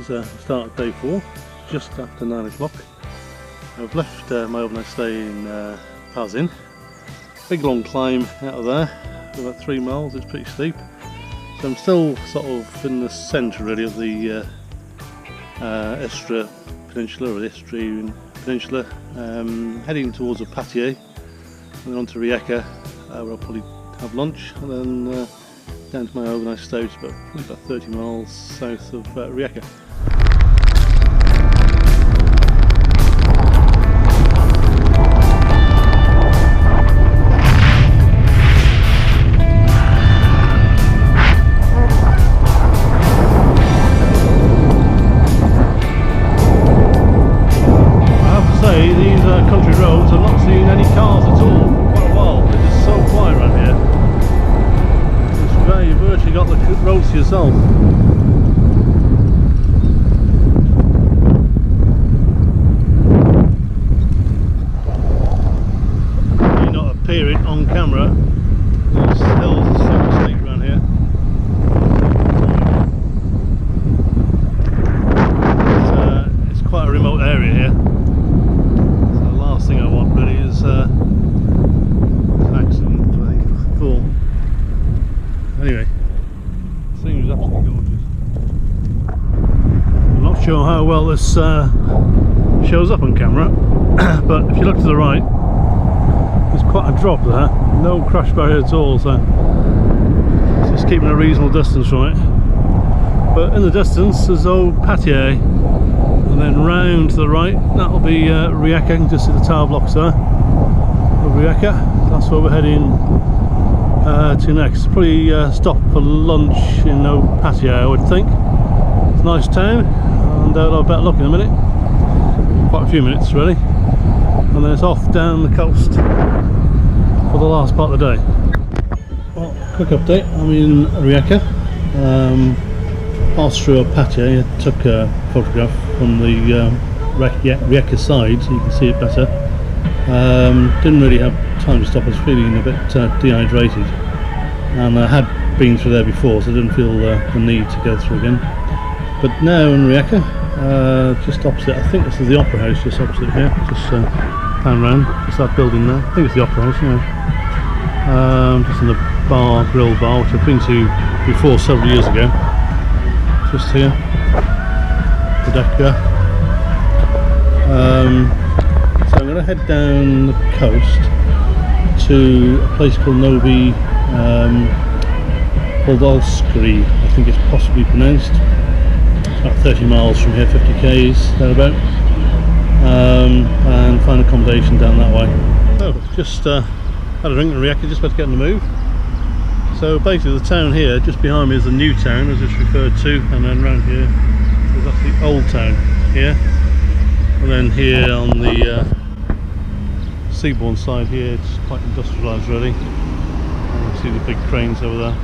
start of day 4, just after 9 o'clock. I've left my overnight stay in Pizan. Big long climb out of there, about 3 miles. It's pretty steep. So I'm still sort of in the centre really of the Istria Peninsula, or the Istrian Peninsula, heading towards Opatija and then on to Rijeka, where I'll probably have lunch, and then down to my overnight stay, which is probably about 30 miles south of Rijeka. These country roads, I've not seen any cars at all for quite a while. It is so quiet around here. It's where you've virtually got the roads to yourself. You're not appearing on camera. These hills are so steep around here. It's quite a remote area here. Last thing I want really is an accident, I think. Cool. Anyway, seems absolutely gorgeous. I'm not sure how well this shows up on camera, but if you look to the right, there's quite a drop there. No crash barrier at all, so just keeping a reasonable distance from it. But in the distance there's old Opatija. And then round to the right, that'll be Rijeka. You can just see the tower blocks there of Rijeka. That's where we're heading to next. Probably stop for lunch in Opatija, I would think. It's a nice town, and I'll have a better look in a minute. Quite a few minutes really. And then it's off down the coast for the last part of the day. Well, quick update. I'm in Rijeka. Passed through Opatija. I took a photograph from the Rijeka side so you can see it better. Didn't really have time to stop. I was feeling a bit dehydrated, and I had been through there before, so I didn't feel the need to go through again. But now in Rijeka, just opposite, I think this is the Opera House, just opposite here. Just pan round, just that building there. I think it's the Opera House, yeah. Just in the grill bar, which I've been to before several years ago. Just here, the deck there. So I'm going to head down the coast to a place called Novi Podolski, I think it's possibly pronounced. It's about 30 miles from here, 50 k's thereabout, and find accommodation down that way. So just had a drink in Rijeka, just about to get on the move. So basically the town here, just behind me, is the new town as it's referred to, and then round here is that's the old town here, and then here on the seabourn side here it's quite industrialised really. You can see the big cranes over there.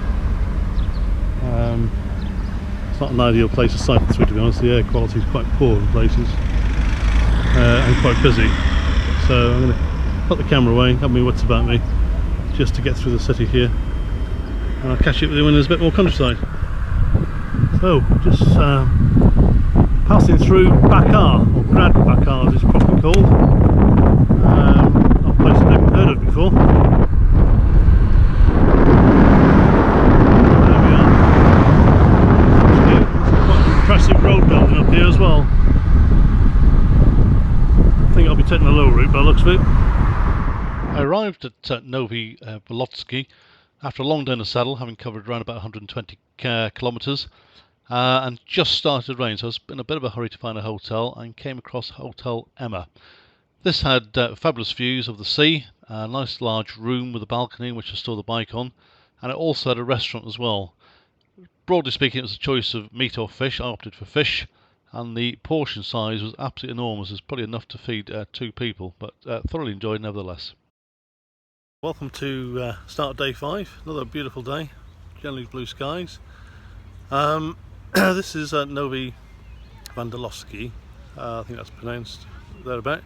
It's not an ideal place to cycle through, to be honest. The air quality is quite poor in places, and quite busy. So I'm going to put the camera away, have my wits about me, just to get through the city here. And I'll catch up with you when there's a bit more countryside. So, just passing through Bakar, or Grad Bakar as it's properly called. Not a place I've never heard of before. There we are. There's quite an impressive road building up here as well. I think I'll be taking the low route by the looks of it. I arrived at Novi Podolski after a long day in the saddle, having covered around about 120 kilometres, and just started rain, so I was in a bit of a hurry to find a hotel and came across Hotel Emma. This had fabulous views of the sea, a nice large room with a balcony in which to store the bike on, and it also had a restaurant as well. Broadly speaking, it was a choice of meat or fish. I opted for fish, and the portion size was absolutely enormous. It's probably enough to feed 2 people, but thoroughly enjoyed nevertheless. Welcome to start of day 5, another beautiful day, generally blue skies. This is Novi Podolski, I think that's pronounced thereabout.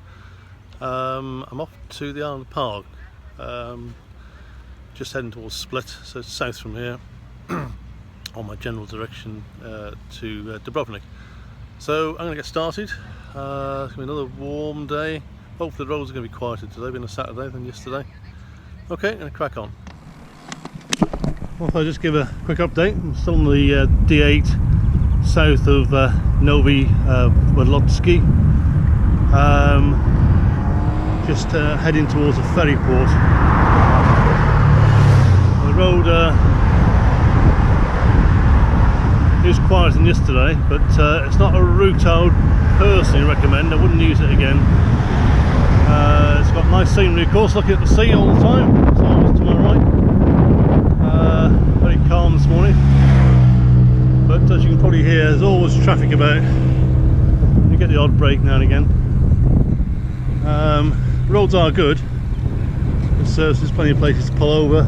I'm off to the island of Porec, just heading towards Split, so it's south from here, on my general direction to Dubrovinik. So I'm going to get started. It's going to be another warm day. Hopefully the roads are going to be quieter today, being a Saturday than yesterday. Okay, I'm going to crack on. Well, I'll just give a quick update. I'm still on the D8 south of Novi Vodlotski. Just heading towards a ferry port. The road is quieter than yesterday, but it's not a route I would personally recommend. I wouldn't use it again. It's got nice scenery, of course, looking at the sea all the time. It's always to my right. Very calm this morning, but as you can probably hear, there's always traffic about. You get the odd break now and again. Roads are good. There's plenty of places to pull over.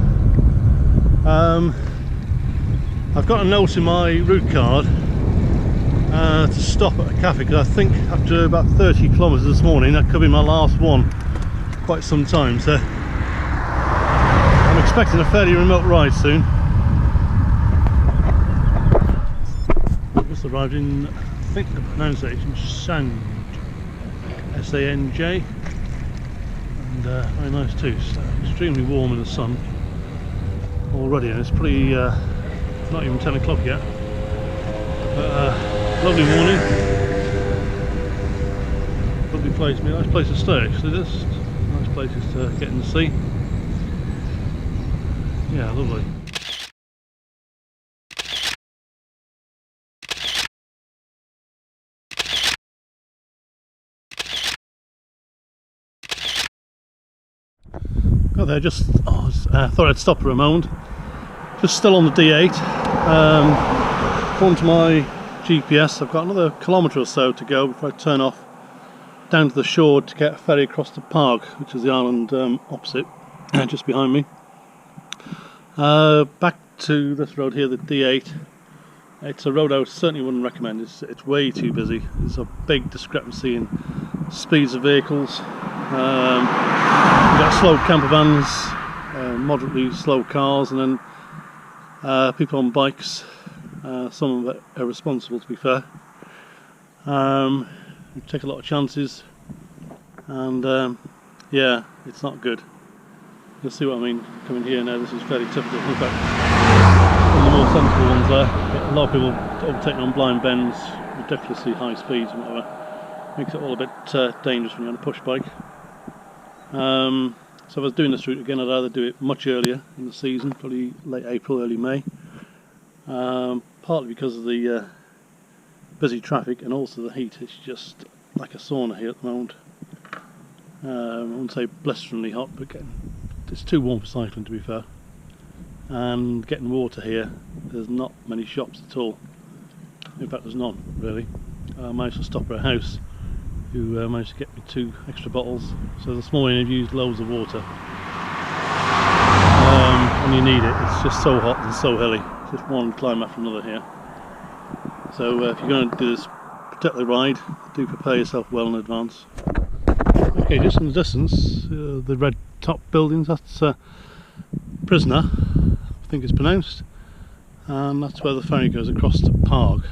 I've got a note in my route card to stop at a cafe, because I think after about 30 kilometres this morning, that could be my last one quite some time, so I'm expecting a fairly remote ride soon. Just arrived in, I think the pronunciation is Sanj, S-A-N-J, and very nice too. So extremely warm in the sun already, and it's pretty not even 10 o'clock yet, but lovely morning, lovely place. I mean, nice place to stay actually. This nice places to get in the sea. Yeah, lovely. Got there just, thought I'd stop for a moment. Just still on the D8. According to my GPS, I've got another kilometre or so to go before I turn off down to the shore to get a ferry across to Porec, which is the island opposite, just behind me. Back to this road here, the D8. It's a road I certainly wouldn't recommend. It's way too busy. There's a big discrepancy in speeds of vehicles. You've got slow camper vans, moderately slow cars, and then people on bikes. Some of them are irresponsible, to be fair. You take a lot of chances, and yeah, it's not good. You'll see what I mean coming here now. This is fairly typical. In fact, one of the more sensible ones there. A lot of people overtaking on blind bends, ridiculously high speeds and whatever. Makes it all a bit dangerous when you're on a push bike. So if I was doing this route again, I'd either do it much earlier in the season, probably late April, early May. Partly because of the busy traffic, and also the heat. It's just like a sauna here at the moment. I wouldn't say blisteringly hot, but it's too warm for cycling, to be fair. And getting water here, there's not many shops at all. In fact, there's none really. I managed to stop at a house who managed to get me 2 extra bottles. So this morning I've used loads of water. When you need it, it's just so hot and so hilly. It's just one climb after another here. So if you're going to do this particular ride, do prepare yourself well in advance. Okay, just in the distance, the red top buildings, that's Prisoner, I think it's pronounced, and that's where the ferry goes across to Porec.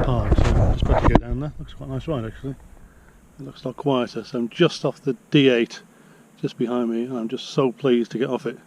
So just about to go down there. Looks quite a nice ride actually. It looks a lot quieter. So I'm just off the D8, just behind me, and I'm just so pleased to get off it.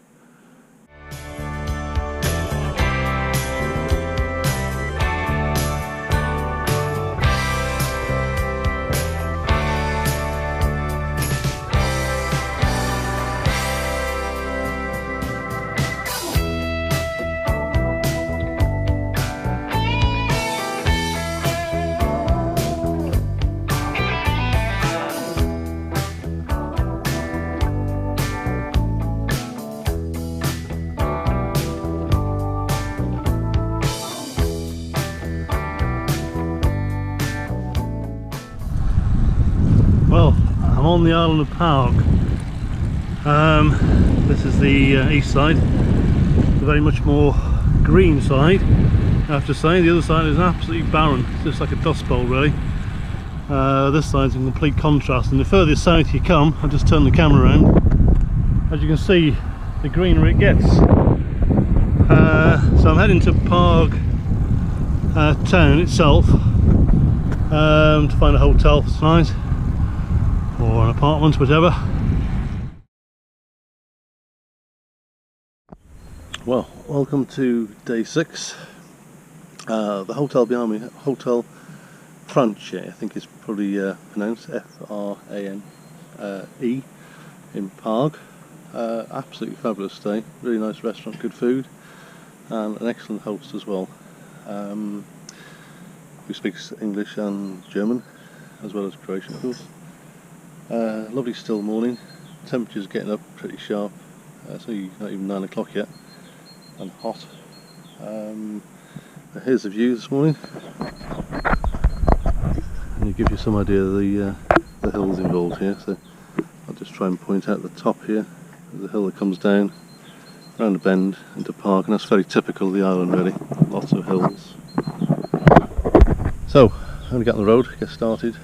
Well, I'm on the island of Porec. This is the east side, the very much more green side, I have to say. The other side is absolutely barren, it's just like a dust bowl really. This side's in complete contrast, and the further south you come, I'll just turn the camera around, as you can see, the greener it gets. So I'm heading to Porec town itself, to find a hotel for tonight, or an apartment, whatever. Well, welcome to day 6. The hotel behind me, Hotel France, I think it's probably pronounced F-R-A-N-E, in Prague. Absolutely fabulous day, really nice restaurant, good food, and an excellent host as well, who speaks English and German, as well as Croatian of course. Lovely still morning, temperature's getting up pretty sharp, it's only not even 9 o'clock yet, and hot. Here's the view this morning, and it gives you some idea of the hills involved here. So I'll just try and point out the top here. There's a hill that comes down around a bend into Park, and that's very typical of the island really, lots of hills. So I'm going to get on the road, get started.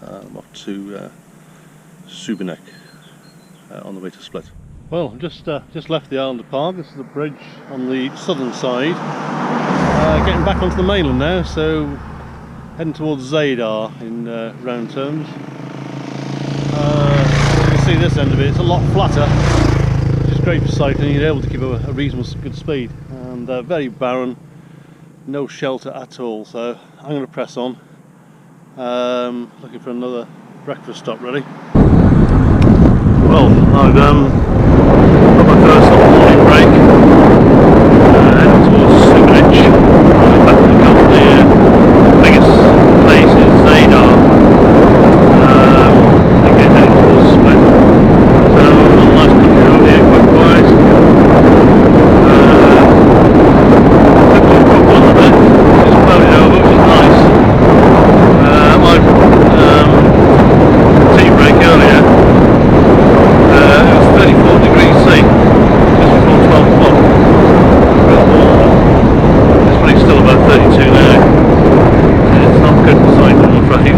I'm off to Dubrovinik on the way to Split. Well, I've just left the island of Park. This is the bridge on the southern side. Getting back onto the mainland now, so heading towards Zadar in round terms. You can see this end of it, it's a lot flatter, which is great for cycling. You're able to keep a reasonable good speed, and very barren, no shelter at all, so I'm going to press on. Looking for another breakfast stop really. Well, I've got my first morning break, heading towards Dubrovinik. Back to the biggest place is Zadar, again heading towards Split. So a nice country road here, quite quiet. Typically dropped on a bit, just floated over, which is nice. My tea break earlier, it was 34 degrees C, just before 12 o'clock. It's probably still about 32 now. It's not good for cycling, I'm afraid.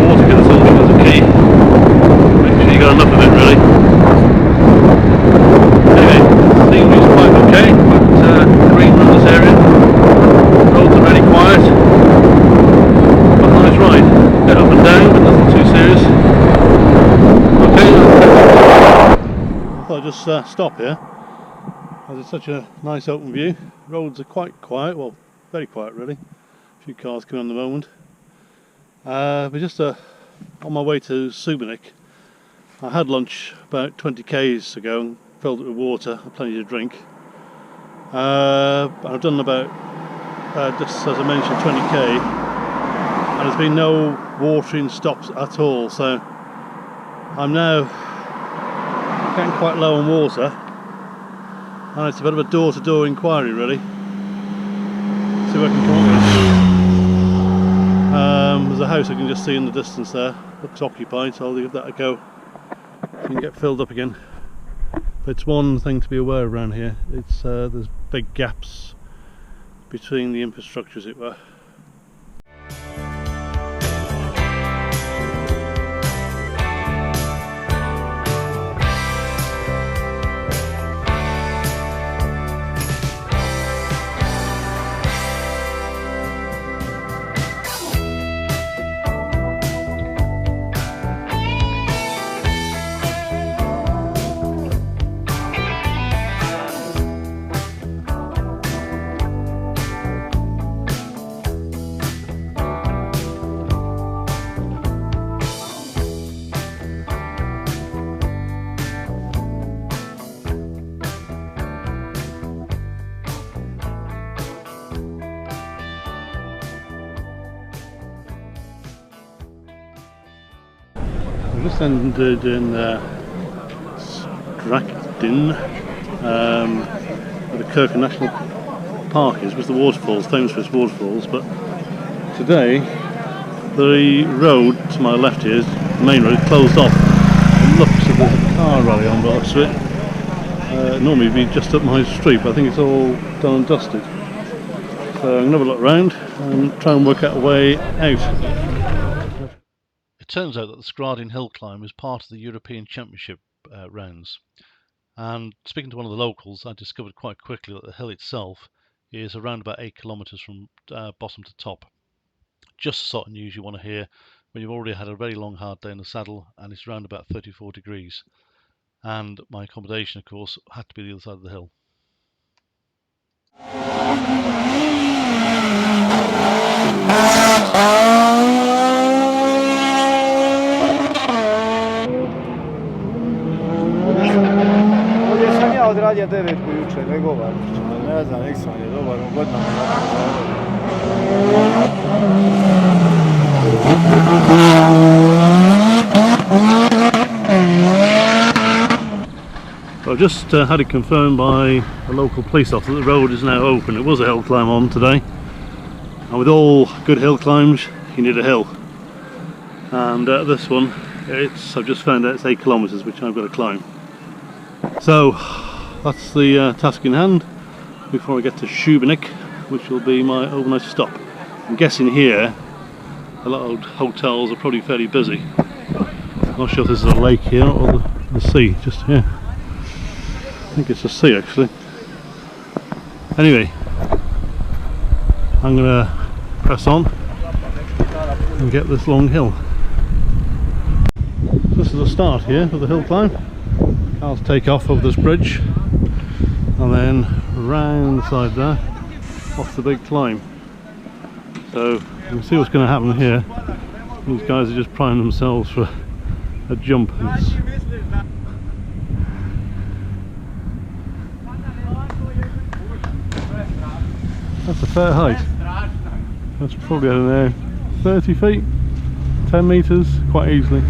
Water consumption is a key. Make sure you got enough of it really. Anyway, scenery is quite okay, quite green around this area. Roads are really quiet. Quite a nice ride. Bit up and down, but nothing too serious. Okay, I thought I'd just stop here, as it's such a nice open view. Roads are quite quiet, well, very quiet really. A few cars coming on the moment. But just on my way to Dubrovinik. I had lunch about 20 k's ago and filled it with water, plenty to drink. I've done about, just as I mentioned, 20k, and there's been no watering stops at all, so I'm now getting quite low on water, and it's a bit of a door-to-door inquiry really. See what I can come up with. There's a house I can just see in the distance there, looks occupied, so I'll give that a go. You can get filled up again. But it's one thing to be aware of around here, it's there's big gaps between the infrastructure as it were. We just ended in Istrian, where the Kirk National Park is, with the waterfalls, famous for its waterfalls. But today, the road to my left here, the main road, closed off. It looks as if there's a car rally on by the looks of it. Normally it'd be just up my street, but I think it's all done and dusted. So I'm going to have a look around and try and work out a way out. It turns out that the Skradin hill climb is part of the European Championship rounds, and speaking to one of the locals, I discovered quite quickly that the hill itself is around about 8 kilometers from bottom to top. Just the sort of news you want to hear when you've already had a very long hard day in the saddle and it's around about 34 degrees. And my accommodation, of course, had to be the other side of the hill. Ovdje sam ja odradio 9 jučer, Regovar, ne znam, Ikson je dobar, on godinama I've just had it confirmed by a local police officer that the road is now open. It was a hill climb on today, and with all good hill climbs you need a hill, and this one, I've just found out it's 8 kilometers, which I've got to climb. So that's the task in hand before I get to Dubrovinik, which will be my overnight stop. I'm guessing here a lot of hotels are probably fairly busy. I'm not sure if this is a lake here or the sea just here. I think it's a sea actually. Anyway, I'm going to press on and get this long hill. This is the start here of the hill climb. I'll take off over this bridge and then round the side there off the big climb. So you can see what's going to happen here. These guys are just priming themselves for a jump. That's a fair height. That's probably, I don't know, 30 feet, 10 meters, quite easily.